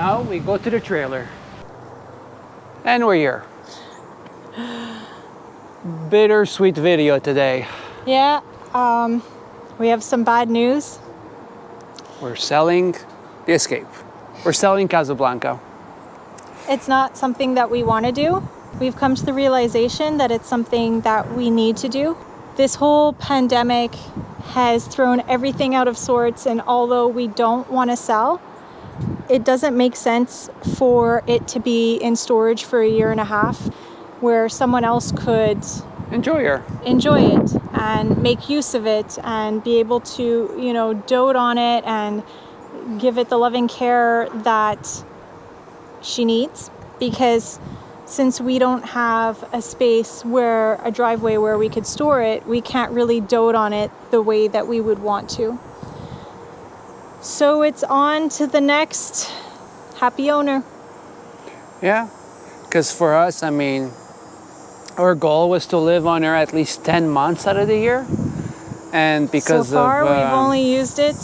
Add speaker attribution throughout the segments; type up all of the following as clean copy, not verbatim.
Speaker 1: Now we go to the trailer. And we're here. Bittersweet video today.
Speaker 2: Yeah, we have some bad news.
Speaker 1: We're selling the Escape. We're selling Casablanca.
Speaker 2: It's not something that we want to do. We've come to the realization that it's something that we need to do. This whole pandemic has thrown everything out of sorts, and although we don't want to sell, it doesn't make sense for it to be in storage for a year and a half where someone else could
Speaker 1: enjoy
Speaker 2: it and make use of it and be able to, you know, dote on it and give it the loving care that she needs. Because since we don't have a space where a driveway where we could store it, we can't really dote on it the way that we would want to. So it's on to the next happy owner.
Speaker 1: Yeah, because for us, I mean, our goal was to live on her at least 10 months out of the year. And because
Speaker 2: so far, we've only used it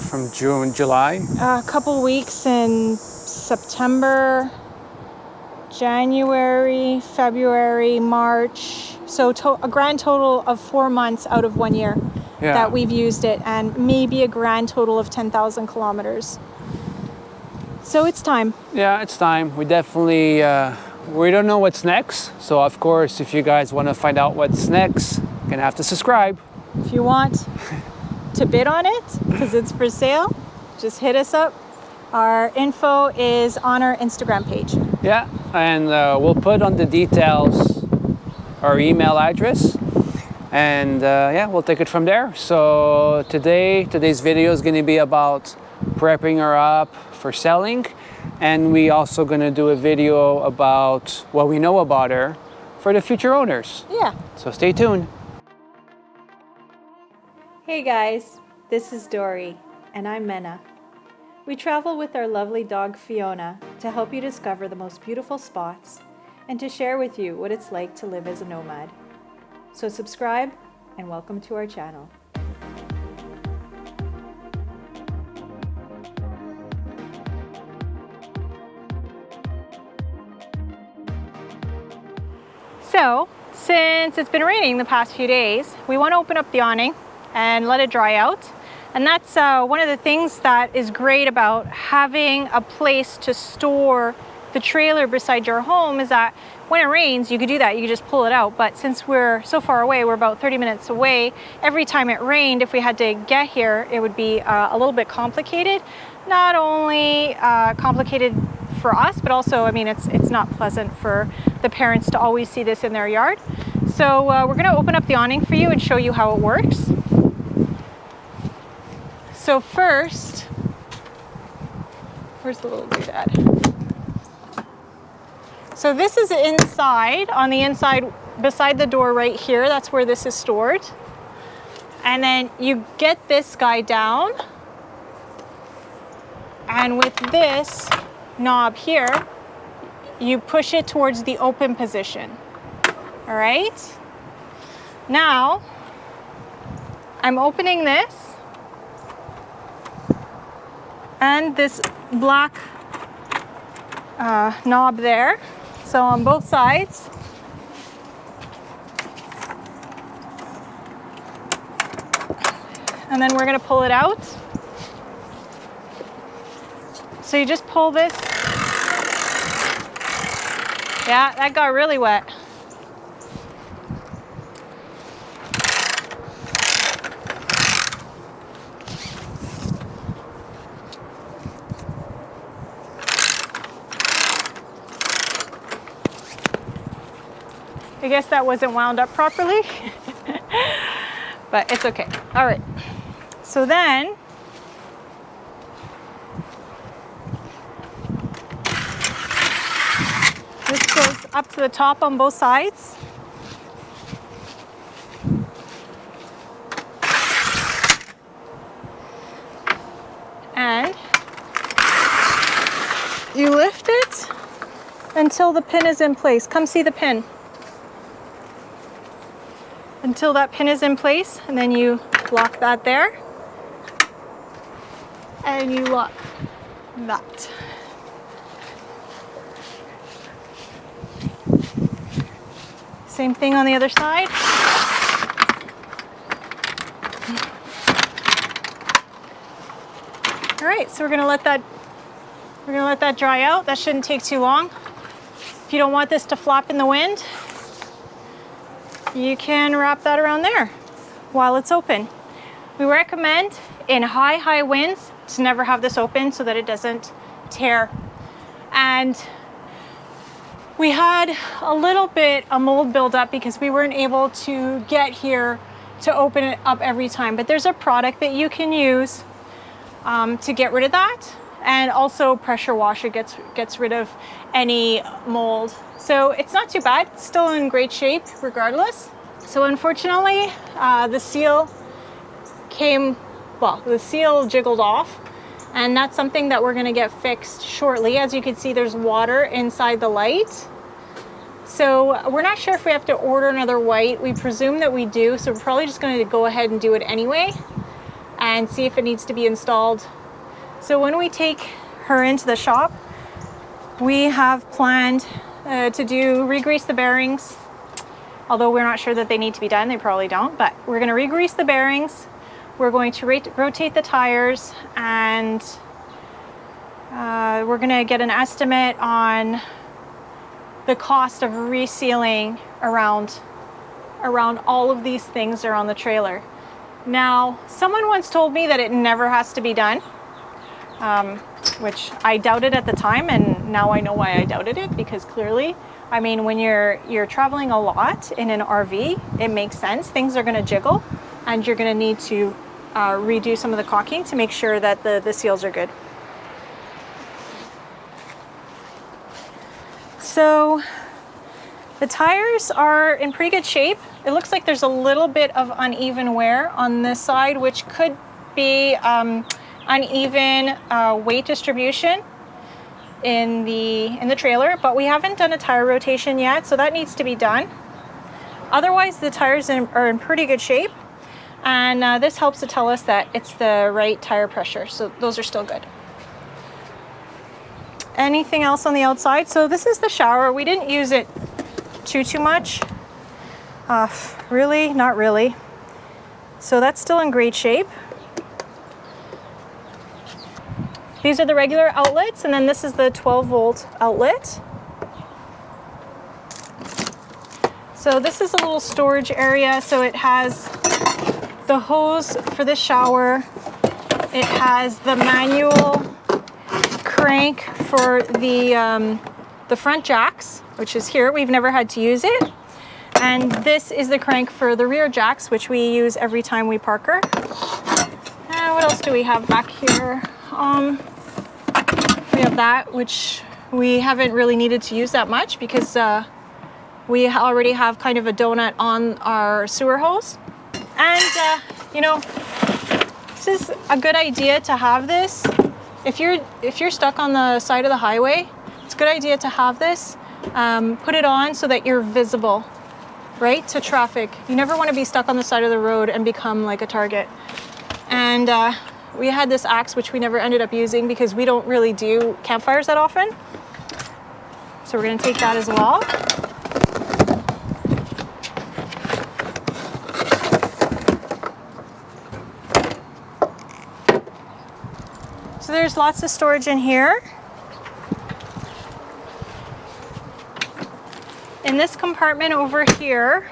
Speaker 1: from June, July.
Speaker 2: A couple weeks in September, January, February, March. So a grand total of 4 months out of 1 year that we've used it, and maybe a grand total of 10,000 kilometers. So it's time.
Speaker 1: Yeah, it's time. We definitely, we don't know what's next. So of course, if you guys want to find out what's next, you're gonna have to subscribe.
Speaker 2: If you want to bid on it, because it's for sale, just hit us up. Our info is on our Instagram page.
Speaker 1: Yeah, and we'll put on the details our email address, and yeah, we'll take it from there. So today's video is going to be about prepping her up for selling, and we also going to do a video about what we know about her for the future owners.
Speaker 2: Yeah.
Speaker 1: So stay tuned.
Speaker 2: Hey guys, this is Dory, and I'm Mena. We travel with our lovely dog Fiona to help you discover the most beautiful spots and to share with you what it's like to live as a nomad. So subscribe and welcome to our channel. So, since it's been raining the past few days, we want to open up the awning and let it dry out. And that's one of the things that is great about having a place to store the trailer beside your home, is that when it rains, you could do that, you could just pull it out. But since we're so far away, we're about 30 minutes away, every time it rained, if we had to get here, it would be a little bit complicated. Not only complicated for us, but also, I mean, it's not pleasant for the parents to always see this in their yard. So we're gonna open up the awning for you and show you how it works. So first, where's the little doodad? So this is inside, on the inside, beside the door right here, that's where this is stored. And then you get this guy down, and with this knob here, you push it towards the open position. All right? Now, I'm opening this, and this black knob there. So on both sides. And then we're gonna pull it out. So you just pull this. Yeah, that got really wet. I guess that wasn't wound up properly, but it's okay. All right, so then this goes up to the top on both sides. And you lift it until the pin is in place. Come see the pin. Until that pin is in place, and then you lock that there. And you lock that. Same thing on the other side. All right, so we're gonna let that dry out. That shouldn't take too long. If you don't want this to flap in the wind, you can wrap that around there while it's open. We recommend in high winds to never have this open so that it doesn't tear. And we had a little bit of mold buildup because we weren't able to get here to open it up every time. But there's a product that you can use to get rid of that. And also pressure wash, it gets rid of any mold. So it's not too bad, it's still in great shape regardless. So unfortunately, the seal jiggled off, and that's something that we're gonna get fixed shortly. As you can see, there's water inside the light. So we're not sure if we have to order another white. We presume that we do, so we're probably just gonna go ahead and do it anyway and see if it needs to be installed. So when we take her into the shop, we have planned to re-grease the bearings, although we're not sure that they need to be done. They probably don't, but we're gonna re-grease the bearings. We're going to rotate the tires, and we're gonna get an estimate on the cost of resealing around all of these things around the trailer. Now, someone once told me that it never has to be done, which I doubted at the time, and now I know why I doubted it, because clearly, I mean, when you're traveling a lot in an RV, it makes sense. Things are gonna jiggle, and you're gonna need to redo some of the caulking to make sure that the seals are good. So the tires are in pretty good shape. It looks like there's a little bit of uneven wear on this side, which could be uneven weight distribution in the trailer, but we haven't done a tire rotation yet, so that needs to be done. Otherwise, the tires are in pretty good shape, and this helps to tell us that it's the right tire pressure, so those are still good. Anything else on the outside? So this is the shower. We didn't use it too much. Really, not really. So that's still in great shape. These are the regular outlets, and then this is the 12-volt outlet. So this is a little storage area. So it has the hose for the shower. It has the manual crank for the front jacks, which is here. We've never had to use it. And this is the crank for the rear jacks, which we use every time we park her. And what else do we have back here? We have that, which we haven't really needed to use that much because we already have kind of a donut on our sewer hose. And you know, this is a good idea to have this. If you're stuck on the side of the highway, it's a good idea to have this. Put it on so that you're visible, right, to traffic. You never want to be stuck on the side of the road and become like a target. And we had this axe, which we never ended up using because we don't really do campfires that often. So we're going to take that as well. So there's lots of storage in here. In this compartment over here,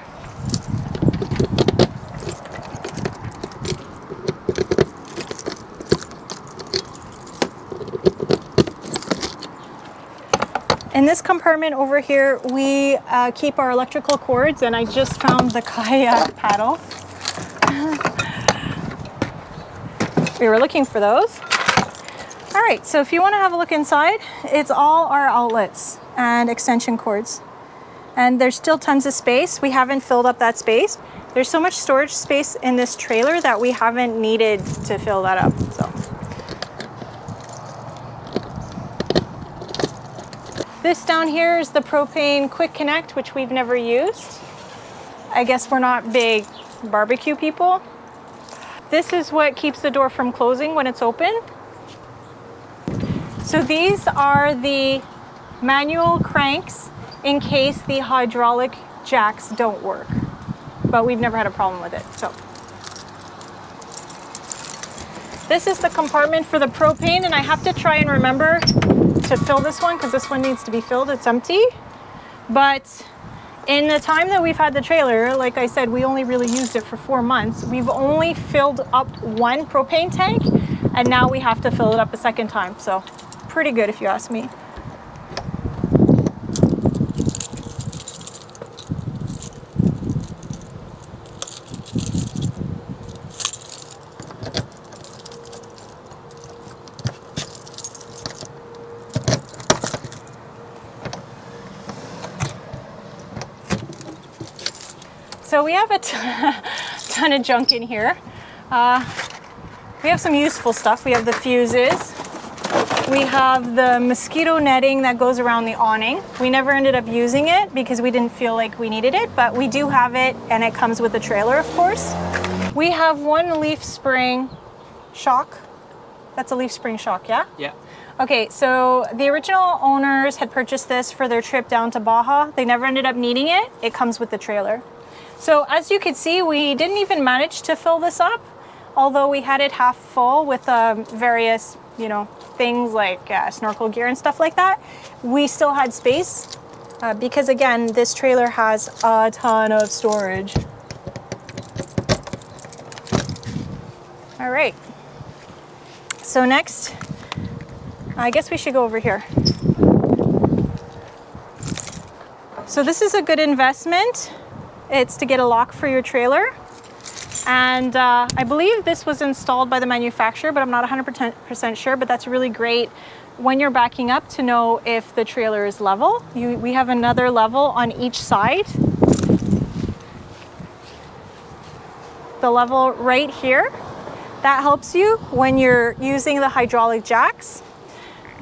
Speaker 2: we keep our electrical cords, and I just found the kayak paddle. We were looking for those. All right, so if you want to have a look inside, it's all our outlets and extension cords. And there's still tons of space. We haven't filled up that space. There's so much storage space in this trailer that we haven't needed to fill that up, so. This down here is the propane quick connect, which we've never used. I guess we're not big barbecue people. This is what keeps the door from closing when it's open. So these are the manual cranks in case the hydraulic jacks don't work, but we've never had a problem with it. So this is the compartment for the propane, and I have to try and remember to fill this one because this one needs to be filled. It's empty. But in the time that we've had the trailer, like I said, we only really used it for 4 months. We've only filled up one propane tank, and now we have to fill it up a second time. So pretty good if you ask me. So we have a ton of junk in here. We have some useful stuff. We have the fuses. We have the mosquito netting that goes around the awning. We never ended up using it because we didn't feel like we needed it, but we do have it, and it comes with the trailer, of course. We have one leaf spring shock. That's a leaf spring shock, yeah?
Speaker 1: Yeah.
Speaker 2: Okay, so the original owners had purchased this for their trip down to Baja. They never ended up needing it. It comes with the trailer. So as you can see, we didn't even manage to fill this up, although we had it half full with various, things like snorkel gear and stuff like that. We still had space because, again, this trailer has a ton of storage. All right. So next, I guess we should go over here. So this is a good investment. It's to get a lock for your trailer. And I believe this was installed by the manufacturer, but I'm not 100% sure, but that's really great when you're backing up to know if the trailer is level. We have another level on each side. The level right here, that helps you when you're using the hydraulic jacks.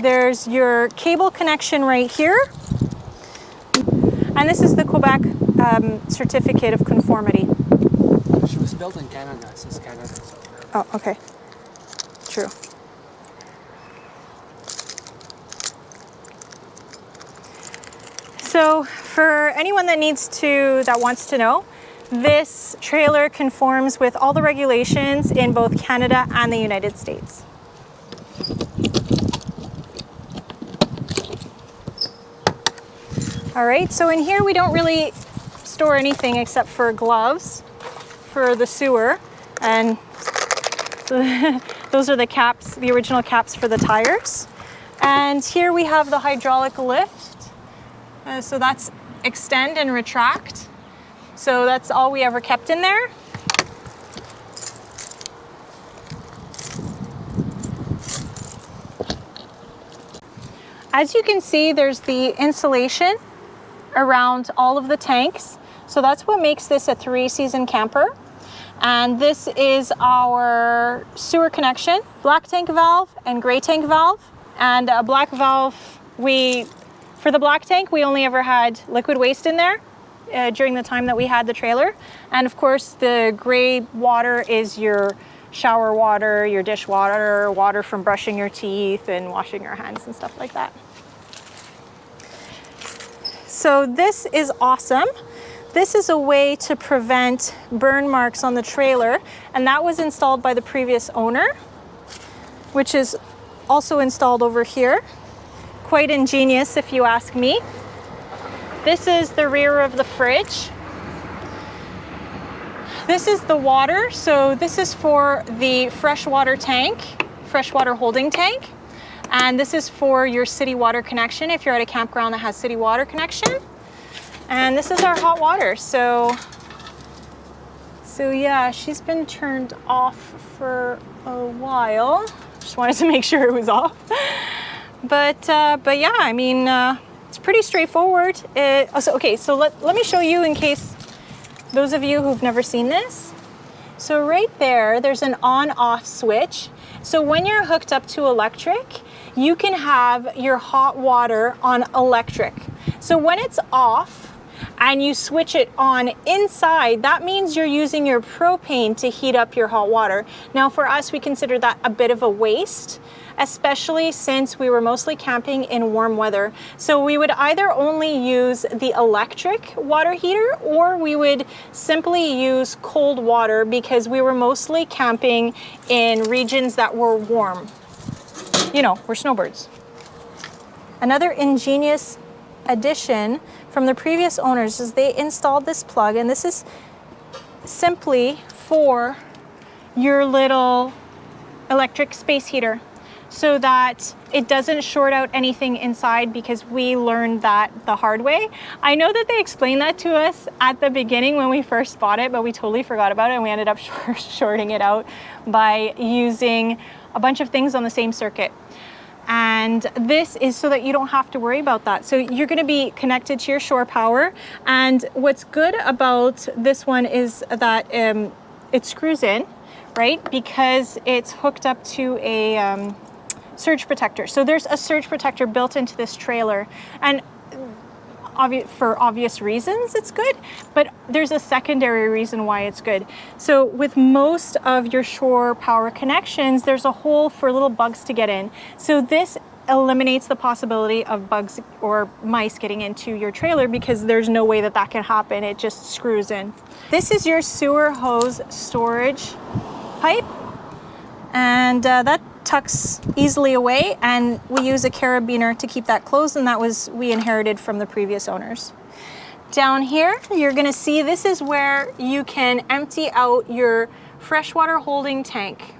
Speaker 2: There's your cable connection right here. And this is the Quebec certificate of conformity.
Speaker 1: She was built in Canada, since Canada.
Speaker 2: Oh, okay. True. So for anyone that wants to know, this trailer conforms with all the regulations in both Canada and the United States. All right, so in here we don't really store anything except for gloves for the sewer, and those are the caps, the original caps for the tires. And here we have the hydraulic lift. So that's extend and retract. So that's all we ever kept in there. As you can see, there's the insulation around all of the tanks. So that's what makes this a 3-season camper. And this is our sewer connection, black tank valve and gray tank valve. And a black valve, for the black tank, we only ever had liquid waste in there during the time that we had the trailer. And of course, the gray water is your shower water, your dishwater, water from brushing your teeth and washing your hands and stuff like that. So this is awesome. This is a way to prevent burn marks on the trailer, and that was installed by the previous owner, which is also installed over here. Quite ingenious if you ask me. This is the rear of the fridge. This is the water, so this is for the freshwater tank, freshwater holding tank. And this is for your city water connection if you're at a campground that has city water connection. And this is our hot water. So yeah, she's been turned off for a while. Just wanted to make sure it was off. But yeah, I mean, it's pretty straightforward. So let me show you in case those of you who've never seen this. So right there's an on-off switch. So when you're hooked up to electric, you can have your hot water on electric. So when it's off and you switch it on inside, that means you're using your propane to heat up your hot water. Now for us, we consider that a bit of a waste especially since we were mostly camping in warm weather. So we would either only use the electric water heater, or we would simply use cold water because we were mostly camping in regions that were warm. You know, we're snowbirds. Another ingenious addition from the previous owners is they installed this plug, and this is simply for your little electric space heater so that it doesn't short out anything inside, because we learned that the hard way. I know that they explained that to us at the beginning when we first bought it, but we totally forgot about it, and we ended up shorting it out by using a bunch of things on the same circuit. And this is so that you don't have to worry about that. So you're going to be connected to your shore power. And what's good about this one is that it screws in, right? Because it's hooked up to a surge protector. So there's a surge protector built into this trailer. And for obvious reasons it's good, but there's a secondary reason why it's good. So with most of your shore power connections, there's a hole for little bugs to get in. So this eliminates the possibility of bugs or mice getting into your trailer, because there's no way that that can happen. It just screws in. This is your sewer hose storage pipe, and that tucks easily away, and we use a carabiner to keep that closed, and we inherited from the previous owners. Down here, you're gonna see this is where you can empty out your freshwater holding tank.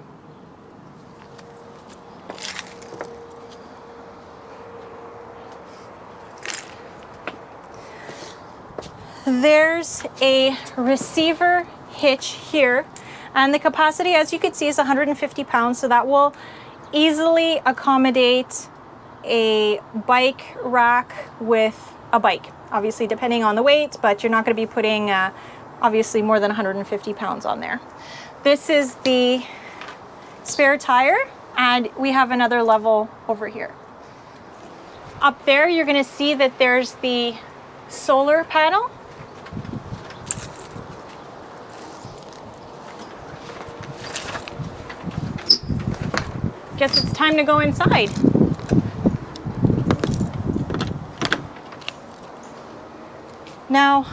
Speaker 2: There's a receiver hitch here, and the capacity, as you can see, is 150 pounds, so that will easily accommodate a bike rack with a bike, obviously depending on the weight, but you're not going to be putting obviously more than 150 pounds on there. This is the spare tire, and we have another level over here. Up there, you're going to see that there's the solar panel. Guess it's time to go inside. Now,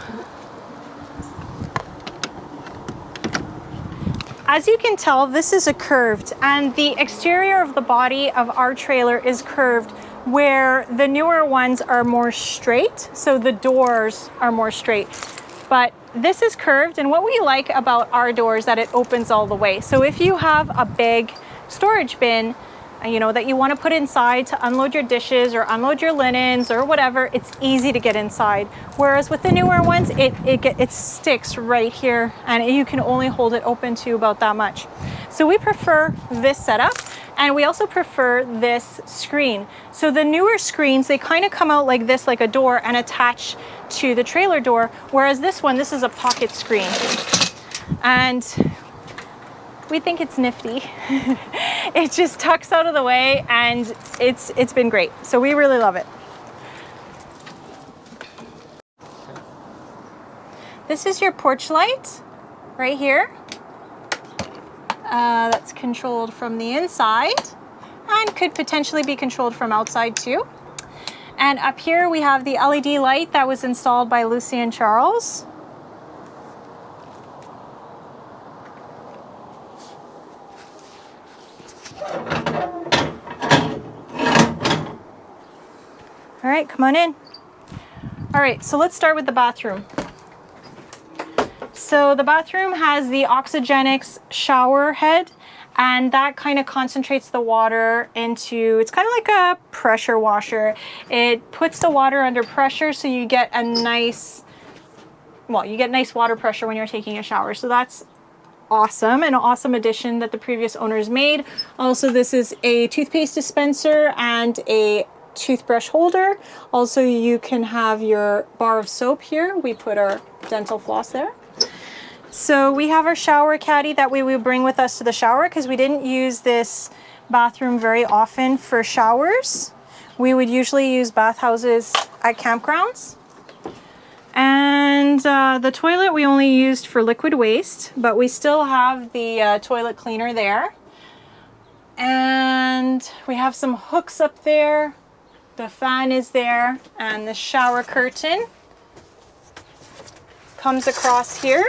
Speaker 2: as you can tell, this is a curved, and the exterior of the body of our trailer is curved, where the newer ones are more straight, so the doors are more straight. But this is curved, and what we like about our door is that it opens all the way. So if you have a big storage bin, you know, that you want to put inside to unload your dishes or unload your linens or whatever, it's easy to get inside. Whereas with the newer ones, it sticks right here, and you can only hold it open to about that much. So we prefer this setup, and we also prefer this screen. So the newer screens, they kind of come out like this, like a door, and attach to the trailer door, whereas this one, this is a pocket screen. And we think it's nifty. It just tucks out of the way, and it's been great. So we really love it. This is your porch light right here. That's controlled from the inside and could potentially be controlled from outside too. And up here we have the LED light that was installed by Lucy and Charles. All right, come on in. All right, so let's start with the bathroom. So the bathroom has the Oxygenics shower head, and that kind of concentrates the water into, it's kind of like a pressure washer. It puts the water under pressure, so you get a nice, well, you get nice water pressure when you're taking a shower. So that's awesome, an awesome addition that the previous owners made. Also, this is a toothpaste dispenser and a toothbrush holder. Also, you can have your bar of soap here. We put our dental floss there. So we have our shower caddy that we will bring with us to the shower, because we didn't use this bathroom very often for showers. We would usually use bathhouses at campgrounds. And the toilet we only used for liquid waste, but we still have the toilet cleaner there. And we have some hooks up there. The fan is there, and the shower curtain comes across here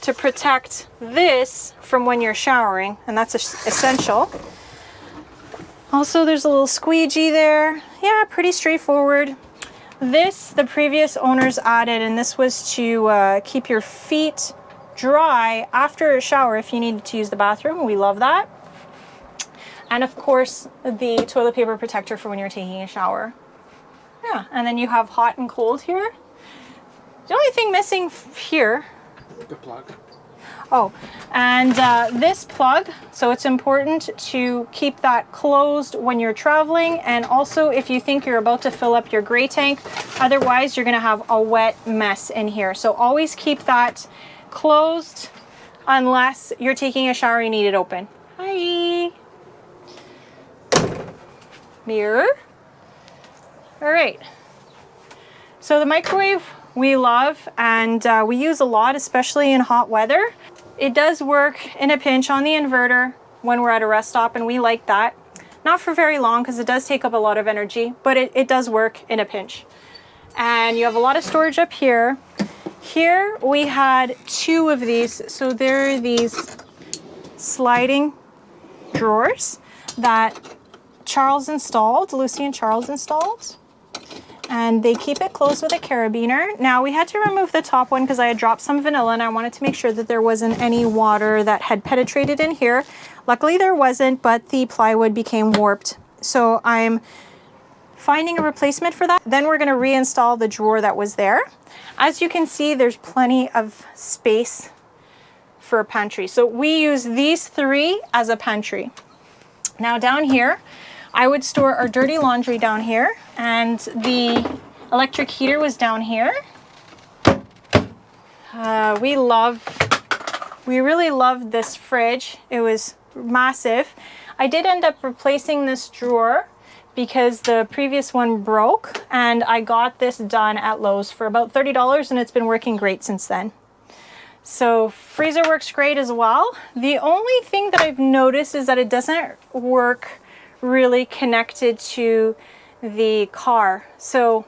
Speaker 2: to protect this from when you're showering, and that's essential. Also, there's a little squeegee there. Yeah, pretty straightforward. This, the previous owners added, and this was to keep your feet dry after a shower if you needed to use the bathroom. We love that. And of course, the toilet paper protector for when you're taking a shower. Yeah, and then you have hot and cold here. The only thing missing here.
Speaker 1: The plug.
Speaker 2: Oh, and this plug, so it's important to keep that closed when you're traveling, and also if you think you're about to fill up your gray tank, otherwise you're gonna have a wet mess in here. So always keep that closed unless you're taking a shower, you need it open. Hi. Mirror. All right. So the microwave we love, and we use a lot, especially in hot weather. It does work in a pinch on the inverter when we're at a rest stop, and we like that. Not for very long because it does take up a lot of energy, but it does work in a pinch. And you have a lot of storage up here. Here we had 2 of these. So there are these sliding drawers that Lucy and Charles installed. And they keep it closed with a carabiner. Now we had to remove the top one because I had dropped some vanilla and I wanted to make sure that there wasn't any water that had penetrated in here. Luckily there wasn't, but the plywood became warped. So I'm finding a replacement for that. Then we're gonna reinstall the drawer that was there. As you can see, there's plenty of space for a pantry. So we use these 3 as a pantry. Now down here, I would store our dirty laundry down here, and the electric heater was down here. We really loved this fridge. It was massive. I did end up replacing this drawer because the previous one broke, and I got this done at Lowe's for about $30, and it's been working great since then. So freezer works great as well. The only thing that I've noticed is that it doesn't work really connected to the car. So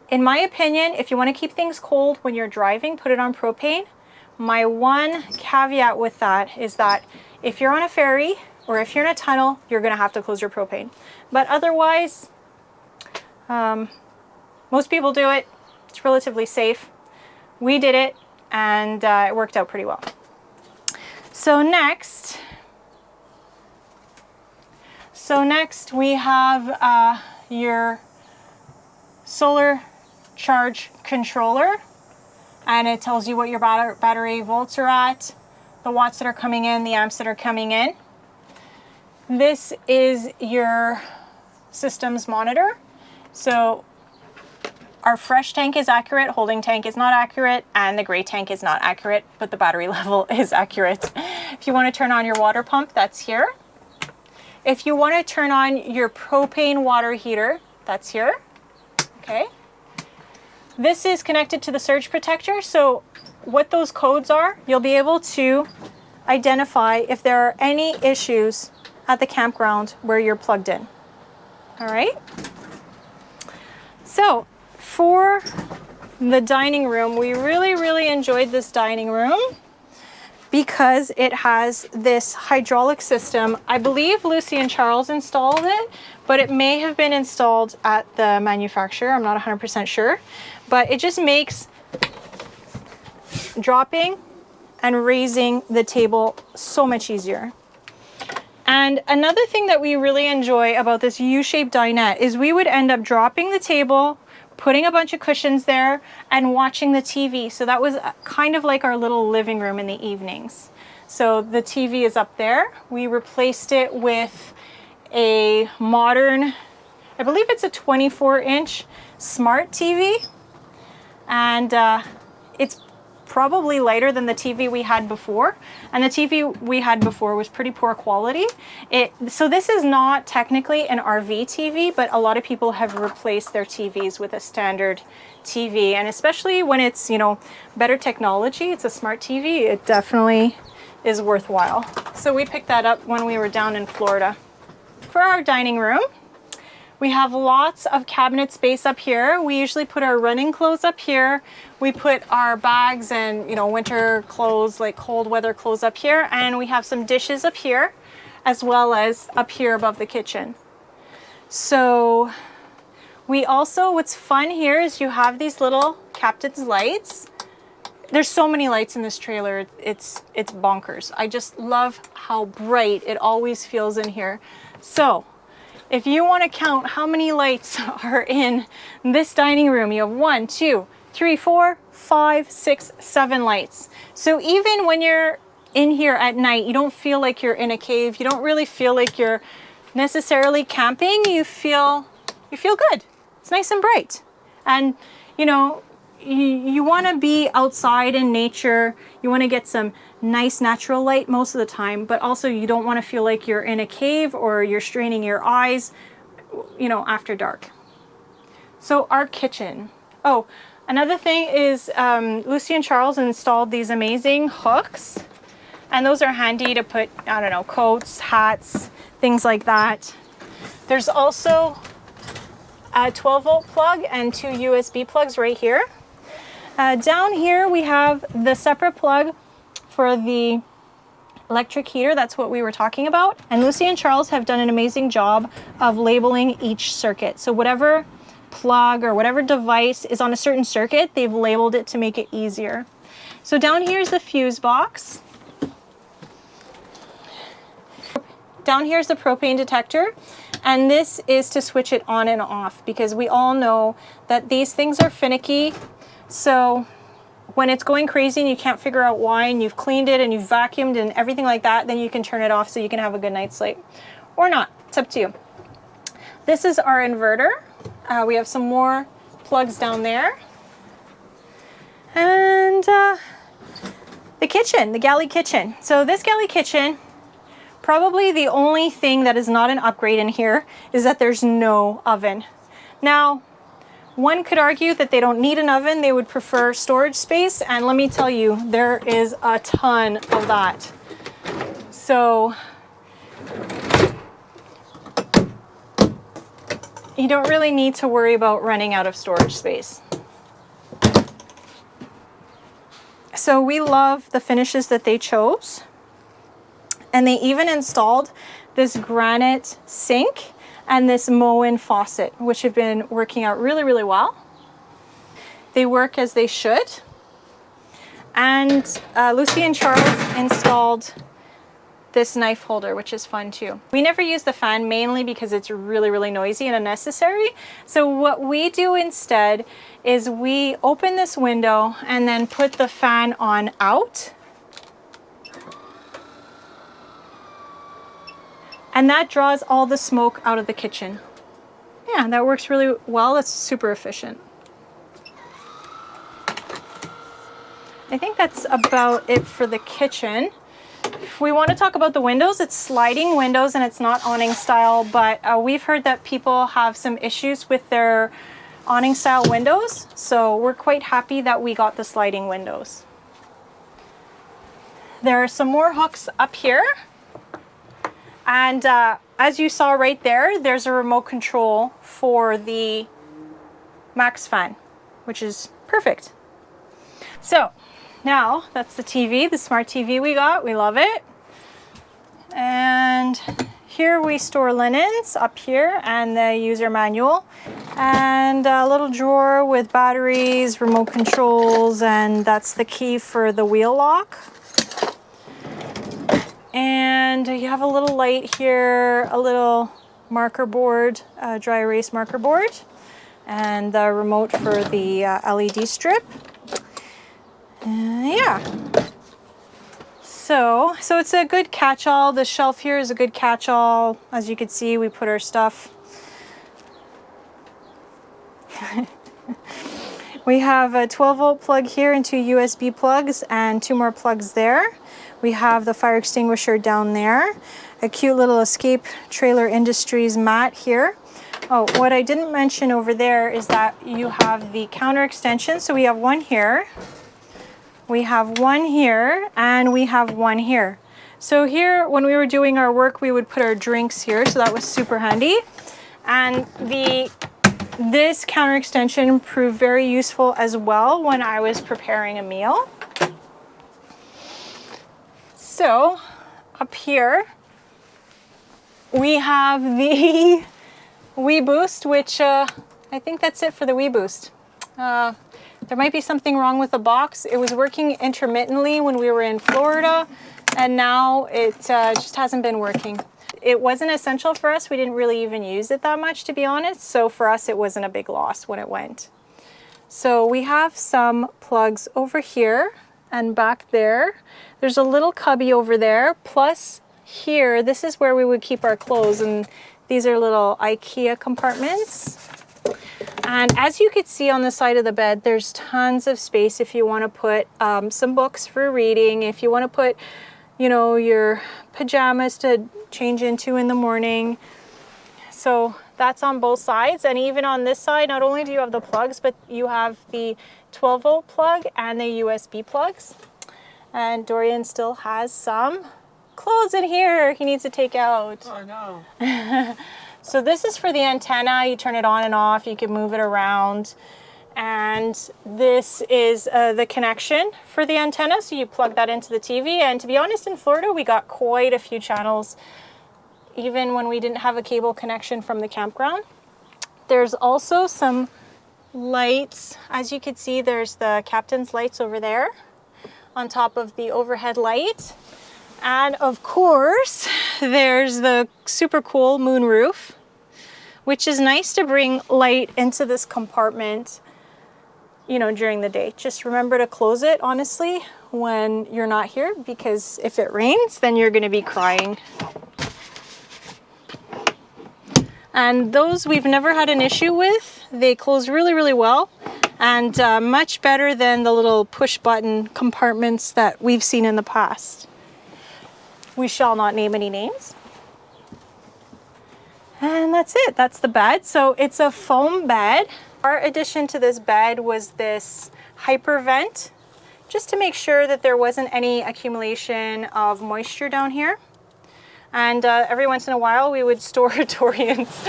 Speaker 2: in my opinion, if you want to keep things cold when you're driving, put it on propane. My one caveat with that is that if you're on a ferry or if you're in a tunnel, you're going to have to close your propane. But otherwise, most people do it. It's relatively safe. We did it, and it worked out pretty well. So next we have your solar charge controller, and it tells you what your battery volts are at, the watts that are coming in, the amps that are coming in. This is your systems monitor. So our fresh tank is accurate, holding tank is not accurate, and the gray tank is not accurate, but the battery level is accurate. If you want to turn on your water pump, that's here. If you want to turn on your propane water heater, that's here. Okay. This is connected to the surge protector. So what those codes are, you'll be able to identify if there are any issues at the campground where you're plugged in. All right. So for the dining room, we really enjoyed this dining room because it has this hydraulic system. I believe Lucy and Charles installed it, but it may have been installed at the manufacturer. I'm not 100% sure, but it just makes dropping and raising the table so much easier. And another thing that we really enjoy about this U-shaped dinette is we would end up dropping the table, putting a bunch of cushions there, and watching the TV. So that was kind of like our little living room in the evenings. So the TV is up there. We replaced it with a modern, I believe it's a 24-inch smart TV. And it's probably lighter than the TV we had before. And the TV we had before was pretty poor quality. So this is not technically an RV TV, but a lot of people have replaced their TVs with a standard TV. And especially when it's, you know, better technology, it's a smart TV, it definitely is worthwhile. So we picked that up when we were down in Florida. For our dining room, we have lots of cabinet space up here. We usually put our running clothes up here. We put our bags and, you know, winter clothes, like cold weather clothes up here. And we have some dishes up here, as well as up here above the kitchen. So we also, what's fun here is you have these little captain's lights. There's so many lights in this trailer, it's bonkers. I just love how bright it always feels in here. So if you want to count how many lights are in this dining room, you have 1, 2, 3, 4, 5, 6, 7 lights. So even when you're in here at night, you don't feel like you're in a cave. You don't really feel like you're necessarily camping. You feel good. It's nice and bright. And you know, you want to be outside in nature. You want to get some nice natural light most of the time, but also you don't want to feel like you're in a cave or you're straining your eyes, you know, after dark. So our kitchen. Oh, another thing is Lucy and Charles installed these amazing hooks, and those are handy to put, I don't know, coats, hats, things like that. There's also a 12-volt plug and 2 USB plugs right here. Down here we have the separate plug for the electric heater. That's what we were talking about. And Lucy and Charles have done an amazing job of labeling each circuit. So whatever plug or whatever device is on a certain circuit, they've labeled it to make it easier. So down here is the fuse box. Down here is the propane detector. And this is to switch it on and off, because we all know that these things are finicky. So when it's going crazy and you can't figure out why, and you've cleaned it and you've vacuumed and everything like that, then you can turn it off so you can have a good night's sleep. Or not, it's up to you. This is our inverter. We have some more plugs down there. And the kitchen, the galley kitchen. So this galley kitchen, probably the only thing that is not an upgrade in here is that there's no oven. Now, one could argue that they don't need an oven, they would prefer storage space, and let me tell you, there is a ton of that. So you don't really need to worry about running out of storage space. So we love the finishes that they chose. And they even installed this granite sink and this Moen faucet, which have been working out really, really well. They work as they should. And Lucy and Charles installed this knife holder, which is fun too. We never use the fan, mainly because it's really, really noisy and unnecessary. So what we do instead is we open this window and then put the fan on out. And that draws all the smoke out of the kitchen. Yeah, that works really well. That's super efficient. I think that's about it for the kitchen. If we want to talk about the windows, it's sliding windows and it's not awning style, but we've heard that people have some issues with their awning style windows. So we're quite happy that we got the sliding windows. There are some more hooks up here. And as you saw right there, there's a remote control for the max fan, which is perfect. So now that's the TV, the smart TV we got. We love it. And here we store linens up here and the user manual. And a little drawer with batteries, remote controls, and that's the key for the wheel lock. And you have a little light here, a little marker board, dry erase marker board, and the remote for the LED strip. Yeah. So it's a good catch-all. The shelf here is a good catch-all. As you can see, we put our stuff. We have a 12-volt plug here and 2 USB plugs and 2 more plugs there. We have the fire extinguisher down there, a cute little Escape Trailer Industries mat here. Oh, what I didn't mention over there is that you have the counter extension. So we have one here, We have one here and we have one here. So here, when we were doing our work, we would put our drinks here. So that was super handy. And this counter extension proved very useful as well when I was preparing a meal. So up here, we have the Wii Boost, which I think that's it for the Wii Boost. There might be something wrong with the box. It was working intermittently when we were in Florida, and now it just hasn't been working. It wasn't essential for us. We didn't really even use it that much, to be honest. So for us, it wasn't a big loss when it went. So we have some plugs over here and back there. There's a little cubby over there. Plus here, this is where we would keep our clothes. And these are little IKEA compartments. And as you could see on the side of the bed, there's tons of space if you want to put some books for reading, if you want to put, you know, your pajamas to change into in the morning. So that's on both sides. And even on this side, not only do you have the plugs, but you have the 12-volt plug and the USB plugs. And Dorian still has some clothes in here he needs to take out.
Speaker 1: Oh no.
Speaker 2: So this is for the antenna. You turn it on and off. You can move it around. And this is the connection for the antenna. So you plug that into the TV. And to be honest, in Florida, we got quite a few channels, even when we didn't have a cable connection from the campground. There's also some lights. As you can see, there's the captain's lights over there on top of the overhead light. And of course, there's the super cool moon roof, which is nice to bring light into this compartment, you know, during the day. Just remember to close it, honestly, when you're not here, because if it rains, then you're going to be crying. And those we've never had an issue with. They close really, really well, and much better than the little push button compartments that we've seen in the past. We shall not name any names. And that's it. That's the bed. So it's a foam bed. Our addition to this bed was this hyper vent, just to make sure that there wasn't any accumulation of moisture down here. And every once in a while we would store Dorian's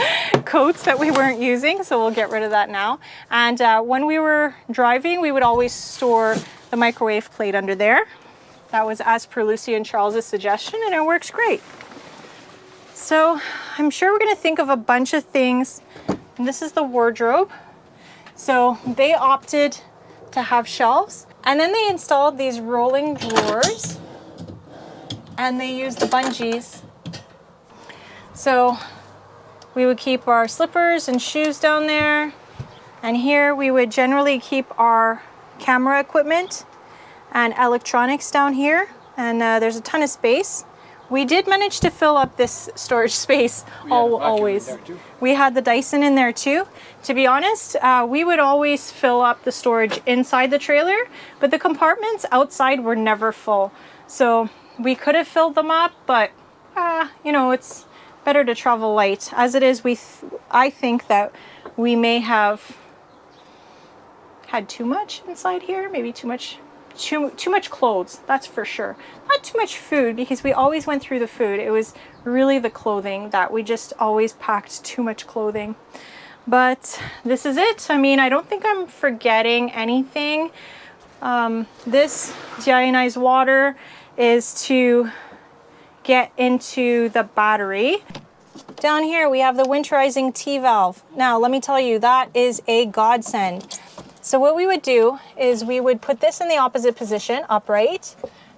Speaker 2: coats that we weren't using, so we'll get rid of that now. And when we were driving, we would always store the microwave plate under there. That was as per Lucy and Charles's suggestion, and it works great. So I'm sure we're going to think of a bunch of things. And this is the wardrobe. So they opted to have shelves, and then they installed these rolling drawers, and they used the bungees. So we would keep our slippers and shoes down there, and here we would generally keep our camera equipment and electronics down here, and there's a ton of space. We did manage to fill up this storage space always. We had the Dyson in there too. To be honest, we would always fill up the storage inside the trailer, but the compartments outside were never full. So we could have filled them up, but you know, it's better to travel light. As it is, I think that we may have had too much inside here, maybe too much clothes, that's for sure. Not too much food, because we always went through the food. It was really the clothing that we just always packed too much clothing. But this is it. I mean, I don't think I'm forgetting anything. This deionized water is to get into the battery. Down here we have the winterizing T-valve. Now let me tell you, that is a godsend. So what we would do is we would put this in the opposite position, upright.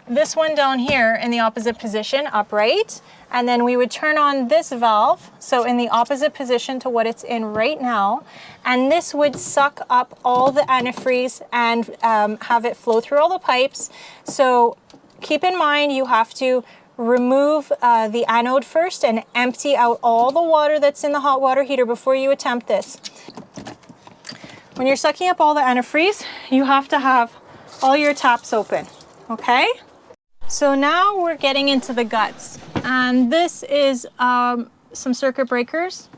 Speaker 2: This one down here in the opposite position, upright. And then we would turn on this valve, so in the opposite position to what it's in right now. And this would suck up all the antifreeze and have it flow through all the pipes. So keep in mind, you have to remove the anode first and empty out all the water that's in the hot water heater before you attempt this. When you're sucking up all the antifreeze, you have to have all your taps open, okay? So now we're getting into the guts. And this is some circuit breakers.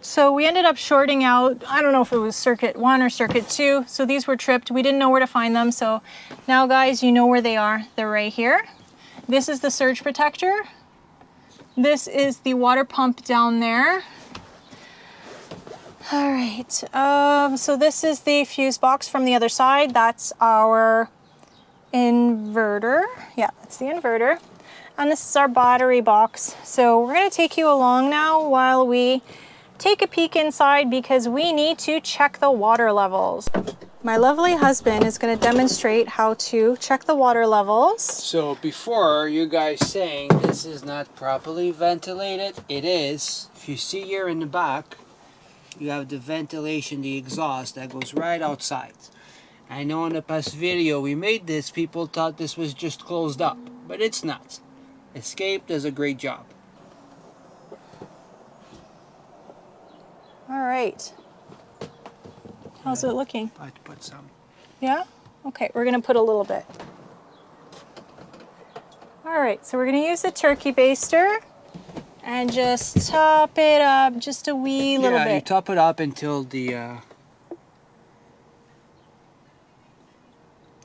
Speaker 2: So we ended up shorting out, I don't know if it was circuit 1 or circuit 2. So these were tripped. We didn't know where to find them. So now guys, you know where they are. They're right here. This is the surge protector. This is the water pump down there. All right, so this is the fuse box from the other side. That's our inverter. Yeah, that's the inverter. And this is our battery box. So we're gonna take you along now while we take a peek inside because we need to check the water levels. My lovely husband is gonna demonstrate how to check the water levels.
Speaker 1: So before you guys saying this is not properly ventilated, it is. If you see here in the back, you have the ventilation, the exhaust that goes right outside. I know in the past video we made this, people thought this was just closed up, but it's not. Escape does a great job.
Speaker 2: All right. How's it looking?
Speaker 1: I'd put some.
Speaker 2: Yeah? Okay, we're gonna put a little bit. All right, so we're gonna use the turkey baster and just top it up just a wee little bit.
Speaker 1: Yeah, you top it up until the...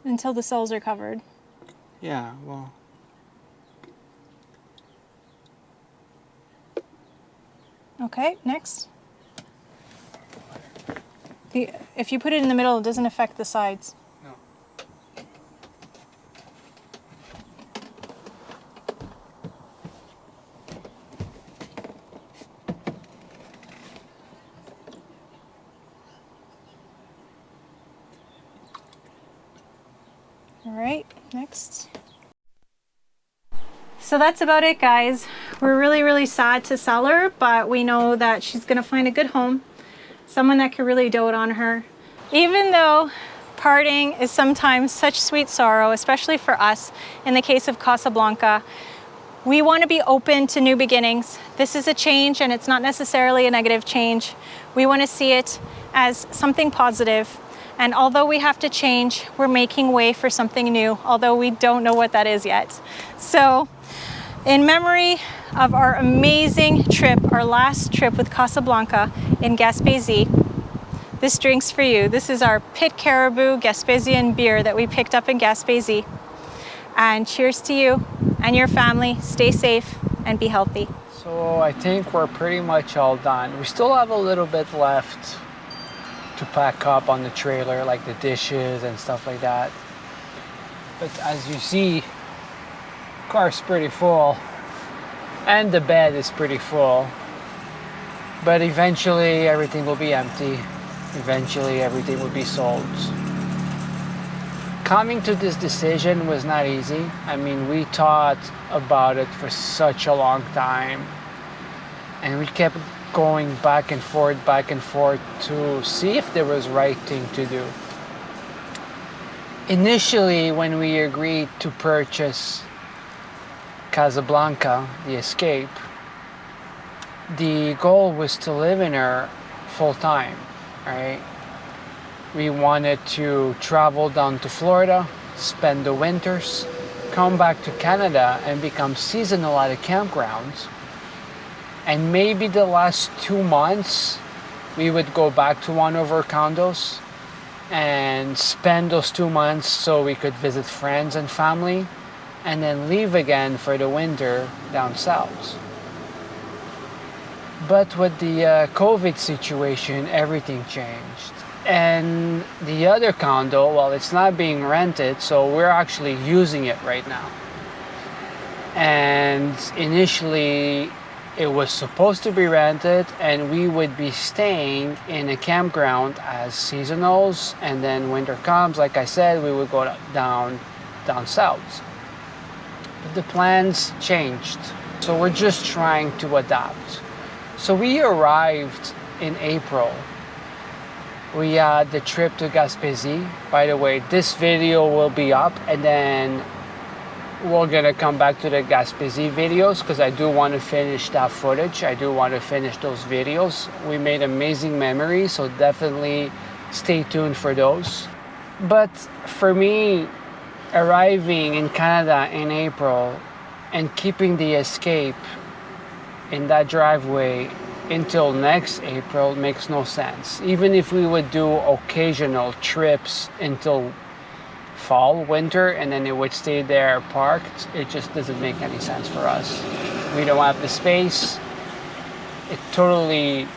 Speaker 2: Until the cells are covered.
Speaker 1: Yeah, well...
Speaker 2: Okay, next. If you put it in the middle, it doesn't affect the sides.
Speaker 1: No.
Speaker 2: All right, next. So that's about it, guys. We're really, really sad to sell her, but we know that she's gonna find a good home, someone that could really dote on her. Even though parting is sometimes such sweet sorrow, especially for us, in the case of Casablanca, we want to be open to new beginnings. This is a change and it's not necessarily a negative change. We want to see it as something positive. And although we have to change, we're making way for something new, although we don't know what that is yet. So in memory of our amazing trip, our last trip with Casablanca in Gaspésie, this drink's for you. This is our Pit Caribou Gaspésian beer that we picked up in Gaspésie. And cheers to you and your family. Stay safe and be healthy.
Speaker 1: So I think we're pretty much all done. We still have a little bit left to pack up on the trailer, like the dishes and stuff like that. But as you see, the car's pretty full and the bed is pretty full. But eventually everything will be empty. Eventually everything will be sold. Coming to this decision was not easy. I mean, we thought about it for such a long time. And we kept going back and forth to see if there was right thing to do. Initially, when we agreed to purchase Casablanca, the Escape, the goal was to live in her full time, right? We wanted to travel down to Florida, spend the winters, come back to Canada and become seasonal at a campground. And maybe the last 2 months, we would go back to one of our condos and spend those 2 months so we could visit friends and family and then leave again for the winter down south. But with the COVID situation, everything changed. And the other condo, well, it's not being rented, so we're actually using it right now. And initially, it was supposed to be rented and we would be staying in a campground as seasonals, and then winter comes, like I said, we would go down south. But the plans changed, so we're just trying to adapt. So we arrived in April. We had the trip to Gaspésie. By the way, this video will be up and then we're gonna come back to the Gaspésie videos because I do want to finish that footage. I do want to finish those videos. We made amazing memories, so definitely stay tuned for those. But for me, arriving in Canada in April and keeping the Escape in that driveway until next April makes no sense. Even if we would do occasional trips until fall, winter, and then it would stay there parked, it just doesn't make any sense for us. We don't have the space. It totally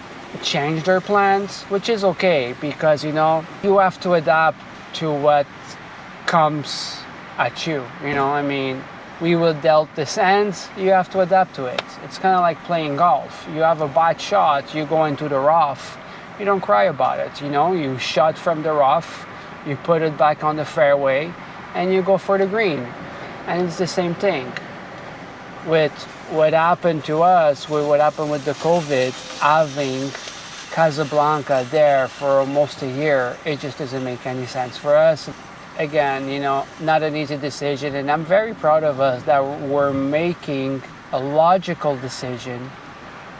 Speaker 1: changed our plans, which is okay because, you know, you have to adapt to what comes at you. You know, I mean, we were dealt this hand, you have to adapt to it. It's kind of like playing golf. You have a bad shot, you go into the rough, you don't cry about it. You know, you shot from the rough, you put it back on the fairway, and you go for the green. And it's the same thing with what happened to us, with what happened with the COVID, having Casablanca there for almost a year. It just doesn't make any sense for us. Again, you know, not an easy decision, and I'm very proud of us that we're making a logical decision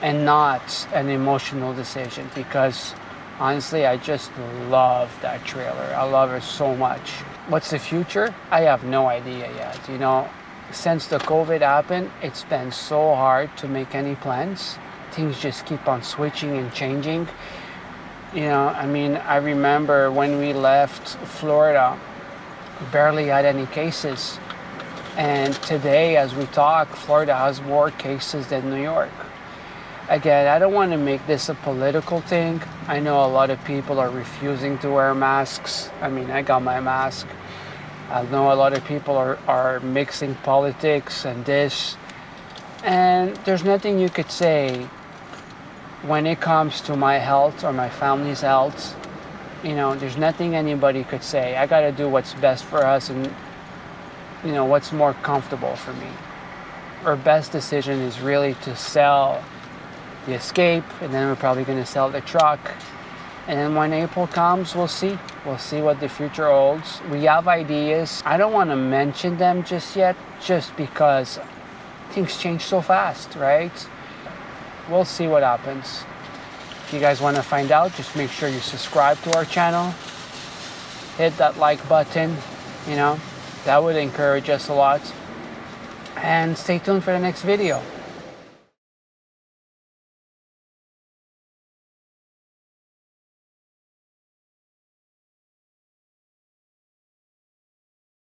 Speaker 1: and not an emotional decision, because honestly, I just love that trailer. I love it so much. What's the future? I have no idea yet. You know, since the COVID happened, it's been so hard to make any plans. Things just keep on switching and changing. You know, I mean, I remember when we left Florida, barely had any cases. And today, as we talk, Florida has more cases than New York. Again, I don't want to make this a political thing. I know a lot of people are refusing to wear masks. I mean, I got my mask. I know a lot of people are mixing politics and this. And there's nothing you could say when it comes to my health or my family's health. You know, there's nothing anybody could say. I got to do what's best for us and, you know, what's more comfortable for me. Our best decision is really to sell the Escape, and then we're probably going to sell the truck. And then when April comes, we'll see. We'll see what the future holds. We have ideas. I don't want to mention them just yet, just because things change so fast, right? We'll see what happens. If you guys want to find out, just make sure you subscribe to our channel. Hit that like button, you know, that would encourage us a lot. And stay tuned for the next video.